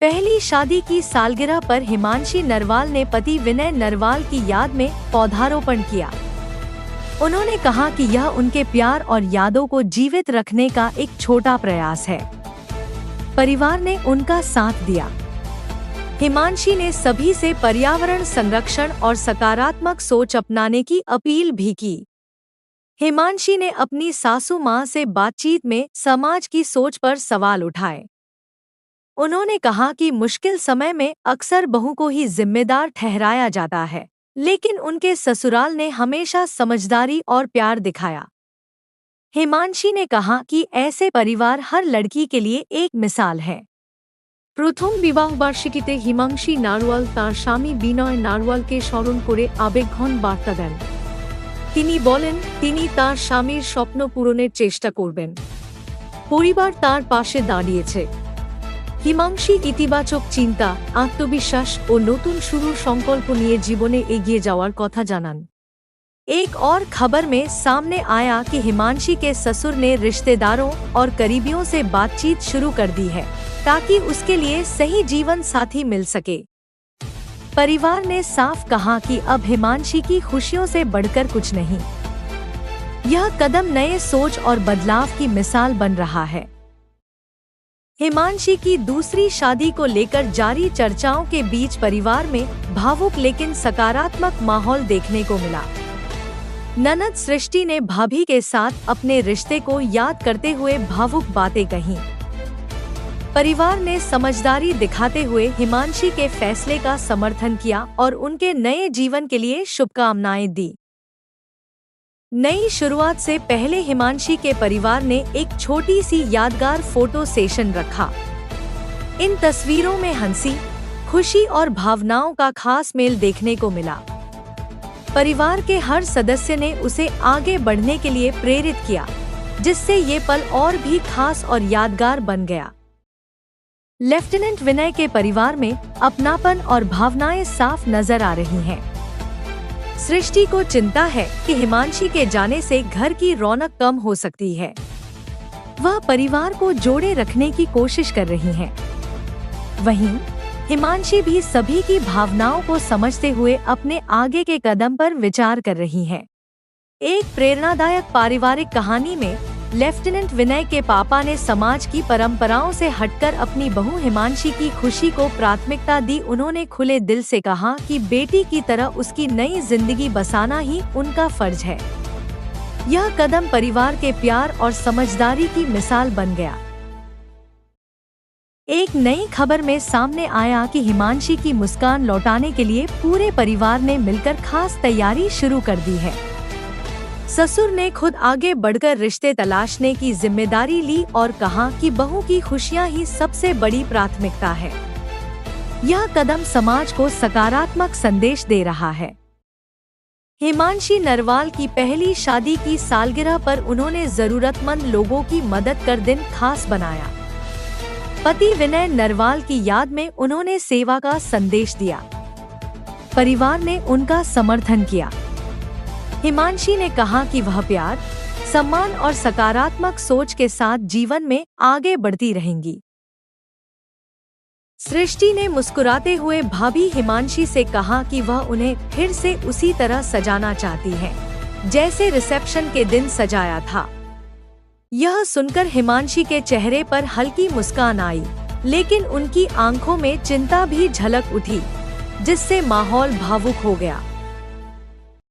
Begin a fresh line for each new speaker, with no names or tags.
पहली शादी की सालगिरह पर हिमांशी नरवाल ने पति विनय नरवाल की याद में पौधारोपण किया। उन्होंने कहा कि यह उनके प्यार और यादों को जीवित रखने का एक छोटा प्रयास है। परिवार ने उनका साथ दिया। हिमांशी ने सभी से पर्यावरण संरक्षण और सकारात्मक सोच अपनाने की अपील भी की। हिमांशी ने अपनी सासू मां से बातचीत में समाज की सोच पर सवाल उठाए। उन्होंने कहा कि मुश्किल समय में अक्सर बहू को ही जिम्मेदार ठहराया जाता है, लेकिन उनके ससुराल ने हमेशा समझदारी और प्यार दिखाया। हिमांशी ने कहा कि ऐसे परिवार हर लड़की के लिए एक मिसाल है।
প্রথম বিবাহবার্ষিকীতে হিমাংশী নারওয়াল তার স্বামী বিনয় নারওয়ালকে স্মরণ করে আবেগঘন বার্তা দেন। তিনি বলেন তিনি তার স্বামীর স্বপ্ন পূরণের চেষ্টা করবেন। পরিবার তার পাশে দাঁড়িয়েছে। হিমাংশী ইতিবাচক চিন্তা, আত্মবিশ্বাস ও নতুন শুরুর সংকল্প নিয়ে জীবনে এগিয়ে যাওয়ার কথা জানান।
एक और खबर में सामने आया कि हिमांशी के ससुर ने रिश्तेदारों और करीबियों से बातचीत शुरू कर दी है, ताकि उसके लिए सही जीवन साथी मिल सके। परिवार ने साफ कहा कि अब हिमांशी की खुशियों से बढ़कर कुछ नहीं। यह कदम नए सोच और बदलाव की मिसाल बन रहा है। हिमांशी की दूसरी शादी को लेकर जारी चर्चाओं के बीच परिवार में भावुक लेकिन सकारात्मक माहौल देखने को मिला। ननद सृष्टि ने भाभी के साथ अपने रिश्ते को याद करते हुए भावुक बातें कहीं। परिवार ने समझदारी दिखाते हुए हिमांशी के फैसले का समर्थन किया और उनके नए जीवन के लिए शुभकामनाएं दी। नई शुरुआत से पहले हिमांशी के परिवार ने एक छोटी सी यादगार फोटो सेशन रखा। इन तस्वीरों में हंसी, खुशी और भावनाओं का खास मेल देखने को मिला। परिवार के हर सदस्य ने उसे आगे बढ़ने के लिए प्रेरित किया, जिससे ये पल और भी खास और यादगार बन गया। लेफ्टिनेंट विनय के परिवार में अपनापन और भावनाएं साफ नजर आ रही हैं। सृष्टि को चिंता है कि हिमांशी के जाने से घर की रौनक कम हो सकती है। वह परिवार को जोड़े रखने की कोशिश कर रही हैं। वहीं हिमांशी भी सभी की भावनाओं को समझते हुए अपने आगे के कदम पर विचार कर रही हैं। एक प्रेरणादायक पारिवारिक कहानी में लेफ्टिनेंट विनय के पापा ने समाज की परंपराओं से हटकर अपनी बहू हिमांशी की खुशी को प्राथमिकता दी। उन्होंने खुले दिल से कहा कि बेटी की तरह उसकी नई जिंदगी बसाना ही उनका फर्ज है। यह कदम परिवार के प्यार और समझदारी की मिसाल बन गया। एक नई खबर में सामने आया कि हिमांशी की मुस्कान लौटाने के लिए पूरे परिवार ने मिलकर खास तैयारी शुरू कर दी है। ससुर ने खुद आगे बढ़कर रिश्ते तलाशने की जिम्मेदारी ली और कहा कि बहू की खुशियां ही सबसे बड़ी प्राथमिकता है। यह कदम समाज को सकारात्मक संदेश दे रहा है। हिमांशी नरवाल की पहली शादी की सालगिरह पर उन्होंने जरूरतमंद लोगों की मदद कर दिन खास बनाया। पति विनय नरवाल की याद में उन्होंने सेवा का संदेश दिया। परिवार ने उनका समर्थन किया। हिमांशी ने कहा कि वह प्यार, सम्मान और सकारात्मक सोच के साथ जीवन में आगे बढ़ती रहेंगी। सृष्टि ने मुस्कुराते हुए भाभी हिमांशी से कहा कि वह उन्हें फिर से उसी तरह सजाना चाहती है, जैसे रिसेप्शन के दिन सजाया था। यह सुनकर हिमांशी के चेहरे पर हल्की मुस्कान आई, लेकिन उनकी आंखों में चिंता भी झलक उठी, जिससे माहौल भावुक हो गया।